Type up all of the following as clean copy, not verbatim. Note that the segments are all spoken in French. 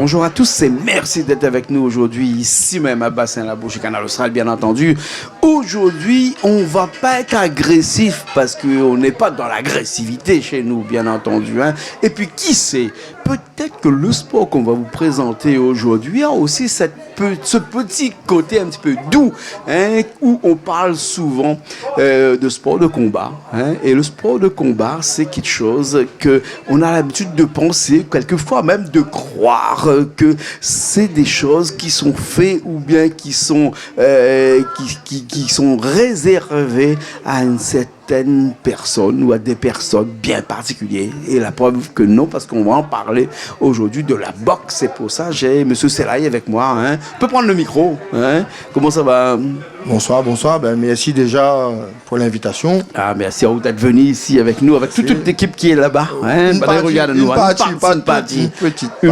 Bonjour à tous et merci d'être avec nous aujourd'hui, ici même à Bassin-la-Bouche, Canal Austral, bien entendu. Aujourd'hui, on va pas être agressif parce qu'on n'est pas dans l'agressivité chez nous, bien entendu. Hein. Et puis, qui sait, peut-être que le sport qu'on va vous présenter aujourd'hui a aussi ce petit côté un petit peu doux, hein, où on parle souvent de sport de combat. Hein. Et le sport de combat, c'est quelque chose qu'on a l'habitude de penser, quelquefois même de croire que c'est des choses qui sont faites ou bien qui sont réservées à une certaine personne ou à des personnes bien particulières. Et la preuve que non, parce qu'on va en parler aujourd'hui de la boxe. C'est pour ça j'ai M. Selaï avec moi. Hein. On peut prendre le micro. Hein. Comment ça va? Bonsoir. Ben, merci déjà pour l'invitation. Ah, merci à vous d'être venu ici avec nous, avec toute l'équipe qui est là-bas. Hein. Une partie de l'équipe. Il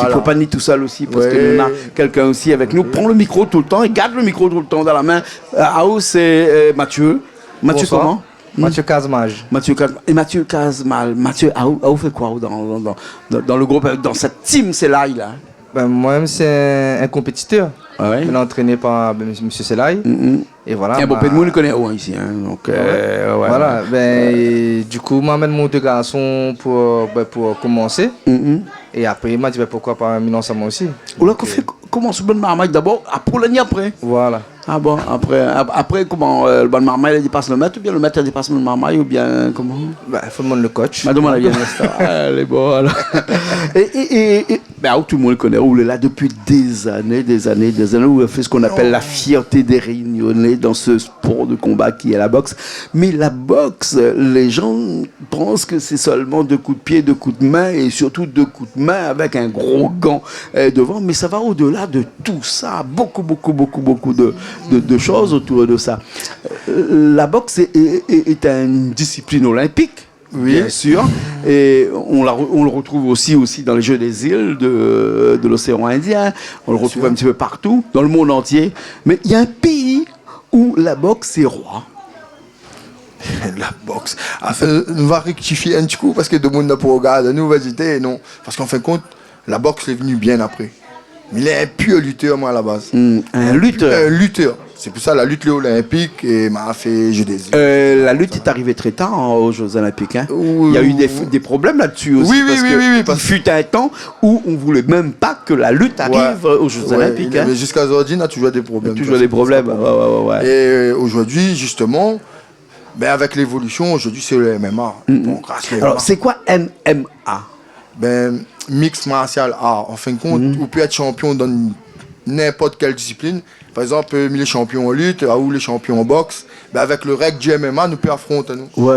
ne faut pas nier tout seul aussi, parce que nous avons quelqu'un aussi avec nous. Prends le micro tout le temps et garde le micro tout le temps dans la main. Aou, c'est Mathieu. Mathieu Bonsoir. Comment? Mathieu Kazmaj. Mathieu Kazmal. Mathieu, Aou fait quoi dans le groupe, dans cette team, c'est là. Ben, moi-même, c'est un compétiteur. Ah ouais. Il est entraîné par M. Selaï. Et voilà. Et bon, peu de monde connaît Aou ici. Hein, donc, voilà. Ben, et du coup, moi, j'amène mon deux garçons pour commencer. Et après, il m'a dit pourquoi pas un ensemble aussi. On a fait comment ce bon marmaille d'abord, pour l'année après. Voilà. Ah bon, après comment le bon marmaille il dépasse le maître ou bien le maître dépasse le marmaille ou bien comment? Ben, il faut demander le coach. Madame la bien elle est bonne. Et ben, tout le monde le connaît, où il est là depuis des années, où il fait ce qu'on appelle la fierté des Réunionnais dans ce sport de combat qui est la boxe. Mais la boxe, les gens pensent que c'est seulement 2 coups de pied, 2 coups de main et surtout 2 coups de main avec un gros gant devant. Mais ça va au-delà de tout ça. Beaucoup de choses autour de ça. La boxe est une discipline olympique. Oui, bien sûr. Et on le retrouve aussi dans les Jeux des îles de l'océan Indien. On le retrouve un petit peu partout, dans le monde entier. Mais il y a un pays où la boxe est roi. La boxe. On va rectifier un petit coup parce que tout le monde n'a pas regardé. Nous, vas-y, non. Parce qu'en fin de compte, la boxe est venue bien après. Mais il est un pur lutteur, moi, à la base. Un lutteur. Un lutteur. C'est pour ça la lutte olympique et m'a fait Jeux des îles. La lutte est arrivée très tard aux Jeux olympiques. Hein. Il y a eu des problèmes là-dessus aussi. Oui. Parce qu'il fut un temps où on ne voulait même pas que la lutte arrive aux Jeux olympiques. Hein. Mais jusqu'à aujourd'hui, on a toujours des problèmes. Ouais. Et aujourd'hui, justement, ben avec l'évolution, aujourd'hui, c'est le MMA. Bon, alors, c'est quoi MMA? Ben, Mixed Martial Art. En fin de compte, on peut être champion dans n'importe quelle discipline. Par exemple, les champions en lutte ou les champions en boxe, ben avec le règle du MMA, nous pouvons affronter nous. Ouais,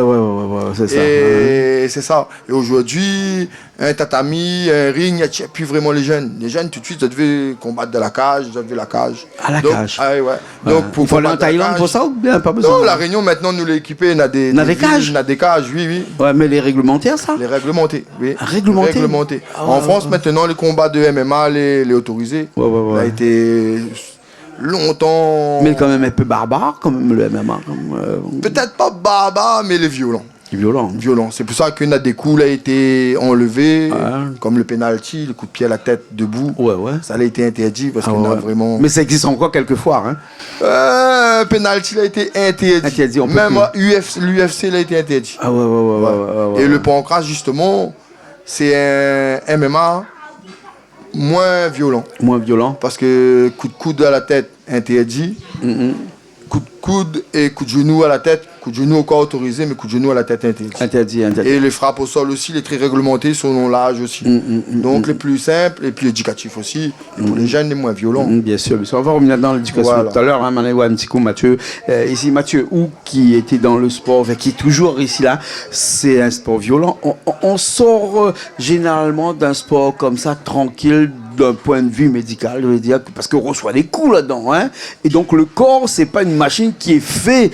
c'est ça. Et c'est ça. Et aujourd'hui, un tatami, un ring, il n'y a plus vraiment les jeunes. Les jeunes, tout de suite, ils devaient combattre de la cage, la cage. À la cage. Ah, ouais. Donc, il faut aller en Thaïlande pour ça ou bien pas besoin? Non, la Réunion, maintenant, nous l'équiper, on a des cages. On a des cages, oui. Ouais, mais les réglementaires, ça? Les réglementés, oui. Réglementés. En France, maintenant, les combats de MMA, les autorisés. Ouais. Ça a été longtemps. Mais quand même un peu barbare, quand même, le MMA. Peut-être pas barbare, mais les violents. Violent. C'est pour ça qu'il y a des coups qui ont été enlevés, comme le penalty, le coup de pied à la tête debout. Ouais. Ça a été interdit parce qu'on a vraiment. Mais ça existe encore quelquefois. Hein. Penalty a été interdit. Même l'UFC a été interdit. Ah ouais. Et le pancras, justement, c'est un MMA moins violent. Parce que coup de coude à la tête interdit. Coup de coude et coup de genou à la tête. Coup de genou au corps autorisé, mais coup de genou à la tête interdit. Et les frappes au sol aussi, les très réglementés selon l'âge aussi. Donc les plus simples et puis éducatifs aussi. Et pour les jeunes, les moins violents. Bien sûr. On va revenir dans l'éducation tout à l'heure. Hein, un petit coup, Mathieu. Ici, Mathieu, qui était dans le sport, qui est toujours ici là, c'est un sport violent. On sort généralement d'un sport comme ça, tranquille, d'un point de vue médical, je veux dire, parce qu'on reçoit des coups là-dedans. Hein. Et donc le corps, c'est pas une machine qui est faite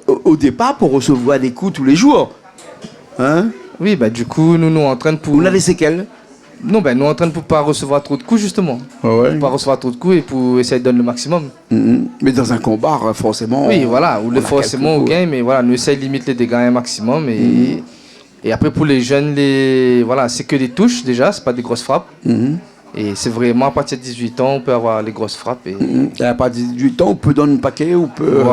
au départ pour recevoir des coups tous les jours. Hein? Oui, bah du coup, nous entraînons pour... On a des séquelles? Non, ben nous entraînons pour pas recevoir trop de coups, justement. Pour pas recevoir trop de coups et pour essayer de donner le maximum. Mais dans un combat, forcément... Oui, voilà, ou forcément au gain, mais voilà, nous essayons de limiter les dégâts un maximum. Et après, pour les jeunes, c'est que des touches déjà, c'est pas des grosses frappes. Et c'est vraiment à partir de 18 ans, on peut avoir les grosses frappes. Et à partir de 18 ans, on peut donner un paquet, on peut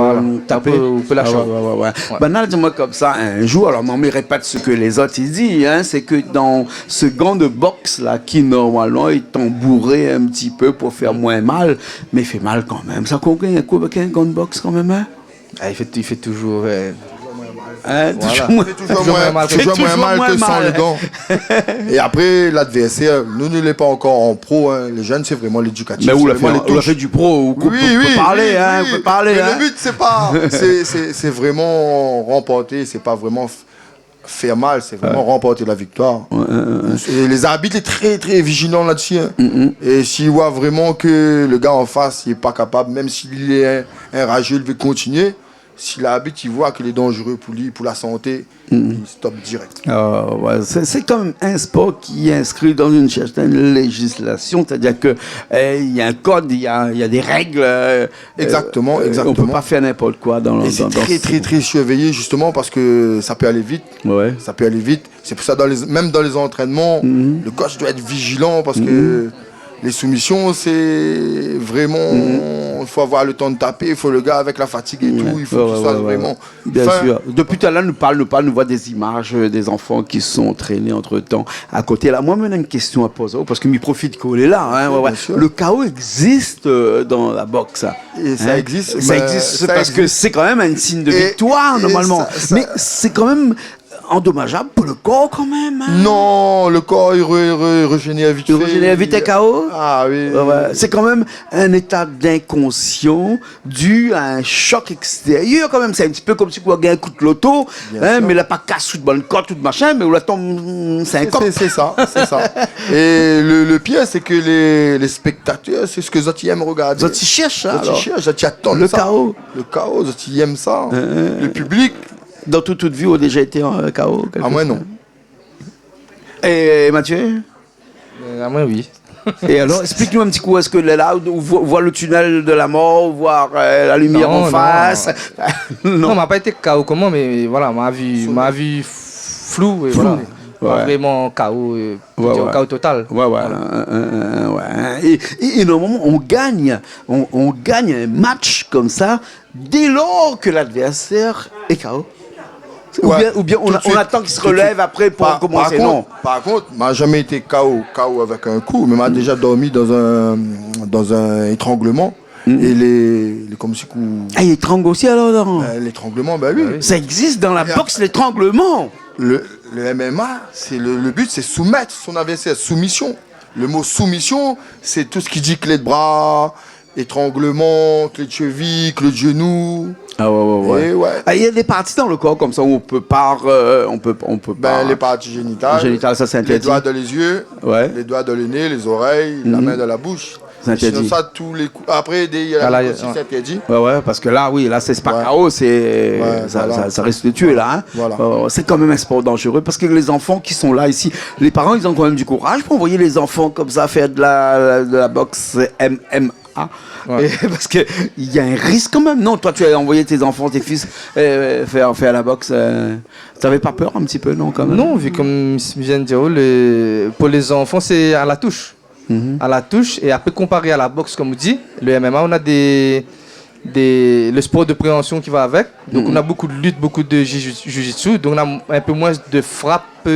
taper. On peut lâcher. Ouais. Ben, dis-moi comme ça, un jour, alors non, mais répète ce que les autres ils disent, hein, c'est que dans ce gant de boxe là, qui normalement est embourré un petit peu pour faire moins mal, mais il fait mal quand même. Ça combien un coup avec un gant de boxe quand même, hein? Il fait toujours. Toujours moins mal que sans le gant. Et après, l'adversaire, nous ne l'est pas encore en pro. Hein. Les jeunes, c'est vraiment l'éducatif. Mais où on fait du pro, on peut parler. Mais le but, c'est pas. C'est vraiment remporter, c'est pas vraiment faire mal, c'est vraiment remporter la victoire. Et les arbitres sont très très vigilants là-dessus. Hein. Et s'ils voient vraiment que le gars en face n'est pas capable, même s'il est un rageux, il veut continuer. Si l'arbitre il voit qu'il est dangereux pour lui, pour la santé, il stoppe direct. C'est quand même un sport qui est inscrit dans une certaine législation, c'est-à-dire que il y a un code, il y a des règles. Exactement. On peut pas faire n'importe quoi dans le. Et c'est très surveillé justement parce que ça peut aller vite. Ouais. Ça peut aller vite. C'est pour ça même dans les entraînements, le coach doit être vigilant parce que les soumissions, c'est vraiment. Il faut avoir le temps de taper, il faut le gars avec la fatigue et tout, il faut que ce soit vraiment. Bien sûr. Depuis tout à l'heure, nous voit des images des enfants qui sont entraînés entre temps à côté. Là, moi, j'ai une question à poser parce que m'y profite qu'on est là. Hein, le chaos existe dans la boxe. Et ça existe. Ça existe parce que c'est quand même un signe de victoire normalement. Mais c'est quand même endommageable pour le corps quand même. Hein. Non, le corps il régénère vite. Il régénère vite et KO. Ah oui. C'est quand même un état d'inconscient dû à un choc extérieur quand même. C'est un petit peu comme si on gagne un coup de loto, hein, mais là pas casse tout le corps, tout machin, mais on la tombe, c'est un cop. C'est ça. Et le pire c'est que les spectateurs, c'est ce que ils aiment regarder. Ils cherchent ça. Ils attendent le chaos. Le chaos, ils aiment ça. Le public. Dans toute vie, on a déjà été en chaos. Moi, non. Et Mathieu? Moi, oui. Et alors, explique-nous un petit coup, est-ce que là, on voit le tunnel de la mort, voir la lumière en face? Non, on m'a pas été chaos comment, mais voilà, ma vue floue. Et voilà. Pas vraiment chaos, chaos total. Et normalement, on gagne un match comme ça dès lors que l'adversaire est KO. Ou bien on attend qu'il se relève après pour commencer. Par contre, je n'ai jamais été KO avec un coup, mais je déjà dormi dans un étranglement. Et comme si il étrangle aussi alors l'étranglement, oui. Ça existe dans la boxe, l'étranglement. Le MMA, le but, c'est soumettre son adversaire. Soumission. Le mot soumission, c'est tout ce qui dit clé de bras, étranglement, clé de cheville, clé de genou. Il y a des parties dans le corps comme ça où on peut pas. Les parties génitales. Ça c'est interdit. Les doigts dans les yeux, les doigts dans le nez, les oreilles, la main dans la bouche. Sinon, ça, tous les coups. Après, il y a la aussi, c'est interdit. Parce que là, c'est pas KO, ça risque de tuer là. Hein. C'est quand même un sport dangereux parce que les enfants qui sont là ici, les parents, ils ont quand même du courage pour envoyer les enfants comme ça faire de la boxe MMA. Parce qu'il y a un risque quand même. Non, toi, tu as envoyé tes enfants, tes fils faire la boxe. Tu n'avais pas peur un petit peu, non, quand même? Non, vu comme je viens de dire, pour les enfants, c'est à la touche. À la touche, et après comparé à la boxe comme on dit, le MMA on a le sport de préhension qui va avec, donc on a beaucoup de lutte, beaucoup de jiu-jitsu, donc on a un peu moins de frappe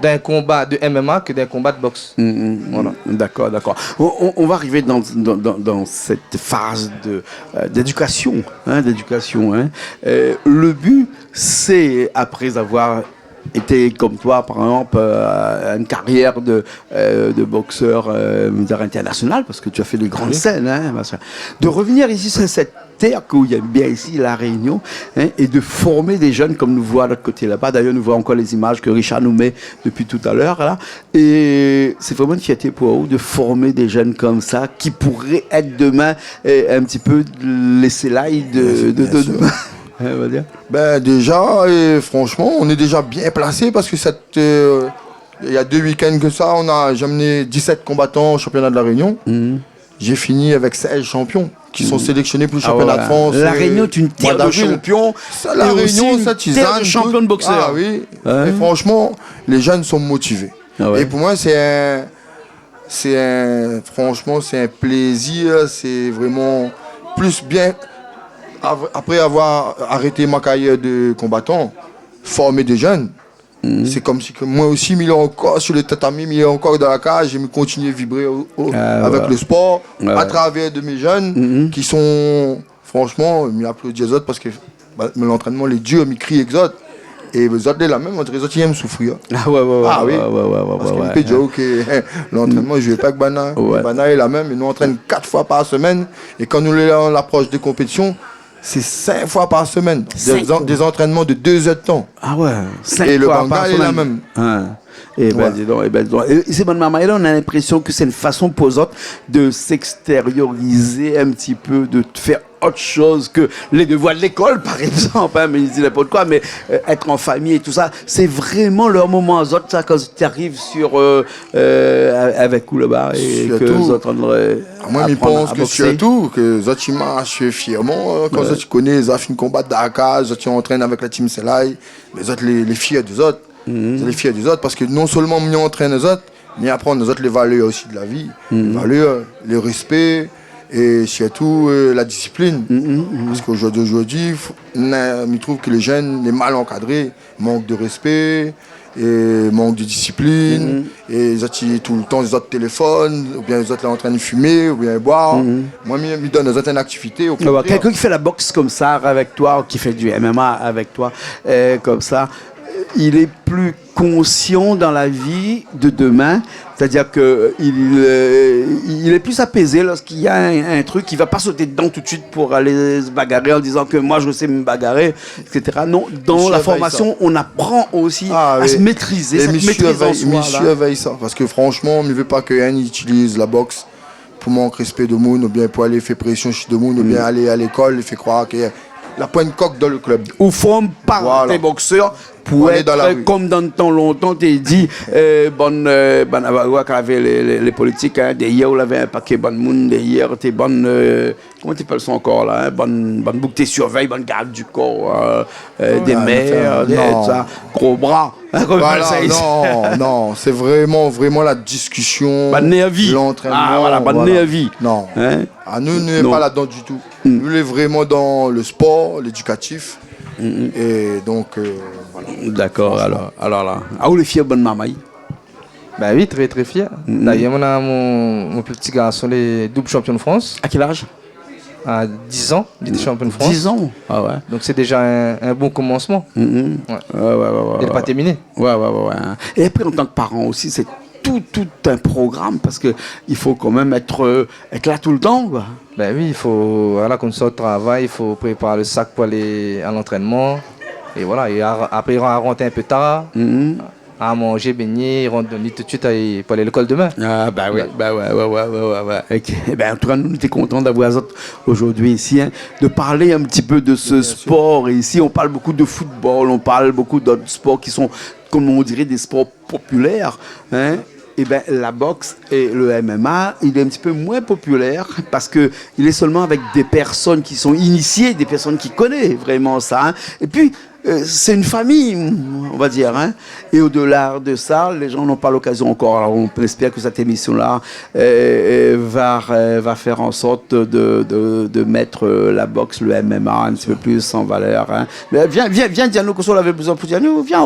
d'un combat de MMA que d'un combat de boxe. Voilà. D'accord. On va arriver dans cette phase d'éducation. Le but, c'est après avoir été comme toi, par exemple, une carrière de boxeur international, parce que tu as fait des grandes scènes, hein, de revenir ici sur cette terre qu'il y a bien ici, La Réunion, hein, et de former des jeunes comme nous voit de l'autre côté là-bas. D'ailleurs, nous voyons encore les images que Richard nous met depuis tout à l'heure, là. Et c'est vraiment une fierté pour vous de former des jeunes comme ça, qui pourraient être demain un petit peu laissés là de demain. On va dire. Déjà, franchement, on est déjà bien placé parce que il y a 2 week-ends que ça, j'ai amené 17 combattants au championnat de La Réunion. J'ai fini avec 16 champions qui sont sélectionnés pour le championnat de France. La Réunion est une terre de champions. La Réunion, c'est une terre de champions de boxeurs. Ah oui. Et franchement, les jeunes sont motivés. Et pour moi, c'est franchement, c'est un plaisir. C'est vraiment plus bien. Après avoir arrêté ma carrière de combattant, former des jeunes, c'est comme si que moi aussi, il est encore sur le tatami, il est encore dans la cage, et me continuer à vibrer avec le sport, à travers de mes jeunes qui sont, franchement, ils m'applaudissent les autres parce que l'entraînement, les dieux, ils crient les autres. Et les autres, la même, les autres, ils aiment souffrir. Ah oui. Parce qu'il peut dire que l'entraînement, je ne vais pas avec Bana. Bana est la même, ils nous entraînent 4 fois par semaine. Et quand nous l'approche des compétitions, c'est 5 fois par semaine. Des entraînements de 2 heures de temps. Ah ouais, 5 et fois le par Banga est la même. Et ben dis donc, Et c'est bonne maman. Et là, on a l'impression que c'est une façon posante de s'extérioriser un petit peu, de faire autre chose que les devoirs de l'école, par exemple, mais ils disent n'importe quoi, mais être en famille et tout ça, c'est vraiment leur moment aux autres, ça, quand tu arrives avec Koulaba et que les autres moi, je pense que surtout, que les autres marchent fièrement, quand tu connais les autres combattent Dakar, les autres entraînent avec la team Selai, les autres, les fiers des autres, les fiers des autres, parce que non seulement on entraîne les autres, mais apprendre les autres les valeurs aussi de la vie, les valeurs, le respect, et surtout la discipline. Parce qu'aujourd'hui, je trouve que les jeunes, les mal encadrés, manquent de respect, et manquent de discipline, et ils ont tout le temps, ils ont téléphone, ou bien ils sont en train de fumer, ou bien boire. Moi, je me donne une activité. Quelqu'un qui fait la boxe comme ça avec toi, qui fait du MMA avec toi, comme ça, il est plus conscient dans la vie de demain, c'est-à-dire qu'il est plus apaisé lorsqu'il y a un truc, il ne va pas sauter dedans tout de suite pour aller se bagarrer en disant que moi je sais me bagarrer, etc. Non, dans la formation, on apprend aussi à se maîtriser, cette maîtrise en soi. Je surveille ça, parce que franchement, je ne veux pas qu'un utilise la boxe pour manquer respect de monde, ou bien pour aller faire pression chez de monde, ou bien aller à l'école et faire croire qu'il y a la pointe coque dans le club. Ou forme par des boxeurs pour être dans la rue. Comme dans le temps longtemps, tu dit, les politiques, d'ailleurs, on avait un paquet de monde, d'ailleurs, t'es bonne, comment tu appelles ça encore là, bonne boucle, t'es surveille, bonne garde du corps, des mères, gros bras. Non, c'est vraiment la discussion, l'entraînement. Ah voilà, bonne vie. Non, nous ne sommes pas là-dedans du tout. Nous sommes vraiment dans le sport, l'éducatif. Et donc, voilà. D'accord, alors là. Ah, où les filles bonne maman? Ben oui, très très fier. D'ailleurs, on a mon petit garçon, les double champion de France. À quel âge? À 10 ans, il était champion de France. 10 ans. Ah ouais. Donc c'est déjà un bon commencement. Ouais. Il n'est pas terminé. Ouais. Et après, en tant que parent aussi, c'est tout un programme parce qu'il faut quand même être là tout le temps. Quoi. Ben oui, il faut, quand on sort de travail, il faut préparer le sac pour aller à l'entraînement. Et voilà, et après il rentre un peu tard. À manger, baigner, il rentre tout de suite pour aller à l'école demain. Ah bah oui, ouais. Okay. En tout cas, nous étions contents d'avoir aujourd'hui ici, de parler un petit peu de ce sport. Et ici, on parle beaucoup de football, on parle beaucoup d'autres sports qui sont, comme on dirait, des sports populaires. Et la boxe et le MMA, il est un petit peu moins populaire parce qu'il est seulement avec des personnes qui sont initiées, des personnes qui connaissent vraiment ça. Et puis, c'est une famille, on va dire. Et au-delà de ça, les gens n'ont pas l'occasion encore. Alors, on espère que cette émission-là va faire en sorte de mettre la boxe, le MMA un petit peu plus en valeur. Mais viens, Diano, qu'on avait besoin pour Diano. Viens,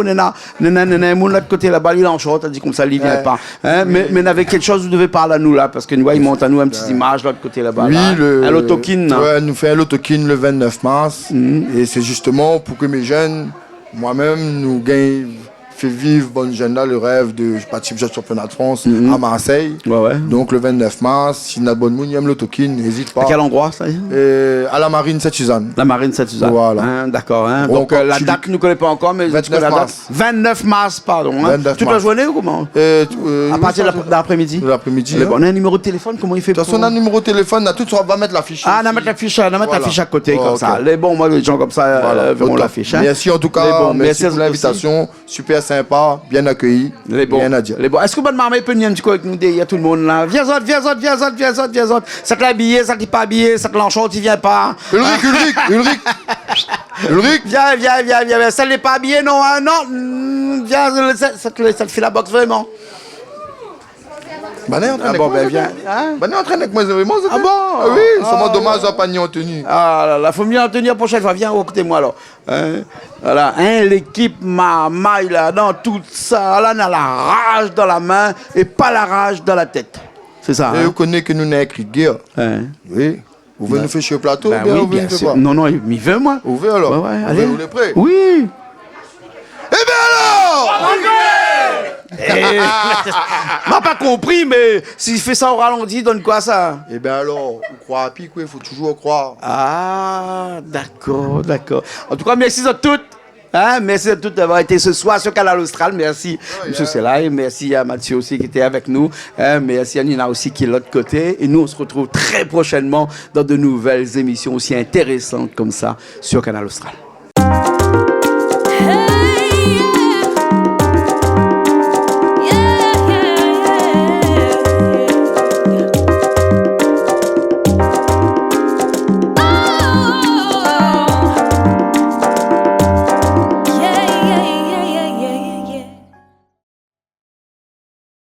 Nena. Nena, mon là de côté là-bas, il est en short, t'as dit comme ça, il vient pas. Mais avec quelque chose, vous devez parler à nous là, parce que nous, il monte à nous une petite image là de côté là-bas. Oui, un Lotokin. Ouais, nous fait un Lotokin le 29 mars. Et c'est justement pour que mes jeunes, moi-même, nous gagnent, fait vivre bonne jeune là le rêve de participer au championnat de France à Marseille. Ouais. Donc le 29 mars, si n'a bonne moune, le token, n'hésite pas. À quel endroit ça à la Marine Saint-Suzanne. La Marine Saint-Suzanne. Voilà. D'accord. Donc la date, nous ne connaissons pas encore, mais 29 mars. 29 mars, pardon. 29 toute la journée ou comment? À partir de l'après-midi. L'après-midi. On a un numéro de téléphone, comment il fait? De toute façon, on a un numéro de téléphone, on va mettre l'affiche. On va mettre l'affiche à côté comme ça. Moi, les gens comme ça verront l'affiche. Merci en tout cas, merci pour l'invitation. Super sympa, bien accueilli. Rien à dire. Est-ce que bonne maman peut venir un petit coup avec nous derrière tout le monde là? Viens. Ça te l'a habillé, ça te pas habillé, ça te l'enchante, il vient pas. Ulrich. Viens. Ça ne l'est pas habillé, non. Viens, ça te fait la boxe vraiment. Bah, n'est en train Ah de bon, ben viens. Hein? Bah, n'est en train de moi, Ah bon? Ah oui, c'est moi dommage à pas en tenue. Ah là là, faut mieux en tenir la prochaine fois. Viens, écoutez-moi alors. Hein? Voilà, hein, l'équipe Marmaille là, dans tout ça, là, on a la rage dans la main et pas la rage dans la tête. C'est ça. Et Hein? vous connaissez que nous n'avons écrit de guerre. Hein? Oui. Vous venez nous faire sur le plateau, Ben bien, oui, vous venez bien faire sûr. quoi? Non, non, il veut moi. Vous venez alors? Ouais, allez. Vous êtes prêts? Oui. Eh bien alors! M'a pas compris, mais s'il fait ça au ralenti, donne quoi ça? Eh bien alors, vous croyez à pique, il faut toujours croire. Ah, d'accord, d'accord. En tout cas, merci à toutes. Hein, merci à toutes d'avoir été ce soir sur Canal Austral. Merci, M. Selay. Merci à Mathieu aussi qui était avec nous. Hein, merci à Nina aussi qui est de l'autre côté. Et nous, on se retrouve très prochainement dans de nouvelles émissions aussi intéressantes comme ça sur Canal Austral.